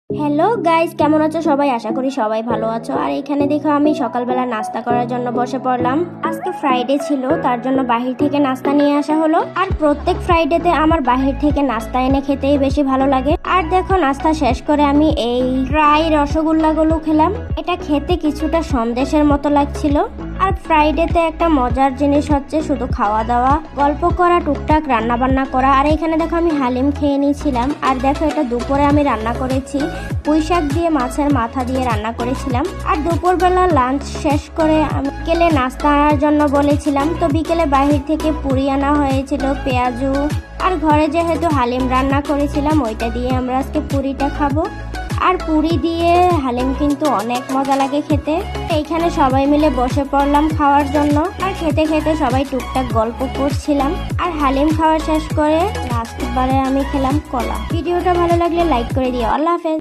Hello guys, কেমন আছো সবাই? আশা করি সবাই ভালো আছো। আর এখানে দেখো আমি সকালবেলা নাস্তা করার জন্য বসে পড়লাম। আজকে ফ্রাইডে ছিল, তার জন্য বাহির থেকে নাস্তা নিয়ে আসা হলো। আর প্রত্যেক ফ্রাইডেতে আমার বাহির থেকে নাস্তা এনে খেতেই বেশি ভালো লাগে। আর দেখো নাস্তা শেষ করে আমি এই ড্রাই রসগোল্লাগুলো খেলাম। এটা খেতে কিছুটা সন্দেশের মতো লাগছিল। আর ফ্রাইডেতে একটা মজার জিনিস হচ্ছে শুধু খাওয়া দাওয়া, গল্প করা, টুকটাক রান্না বান্না করা। আর এখানে দেখো আমি হালিম খেয়ে নিয়েছিলাম। আর দেখো এটা দুপুরে আমি রান্না করেছি, পুঁই শাক দিয়ে মাছের মাথা দিয়ে রান্না করেছিলাম। আর দুপুরবেলা লাঞ্চ শেষ করে আমি বিকেলে নাস্তা আনার জন্য বলেছিলাম, তো বিকেলে বাহির থেকে পুরি আনা হয়েছিল, পেঁয়াজু। আর ঘরে যেহেতু হালিম রান্না করেছিলাম ওইটা দিয়ে আমরা আজকে পুরিটা খাবো। আর পুরি দিয়ে হালিম কিন্তু অনেক মজা লাগে খেতে। এইখানে সবাই মিলে বসে পড়লাম খাওয়ার জন্য। আর খেতে খেতে সবাই টুকটাক গল্প করছিলাম। আর হালিম খাওয়া শেষ করে লাস্ট বারে আমি খেলাম কলা। ভিডিওটা ভালো লাগলে লাইক করে দিও। আল্লাহ হাফেজ।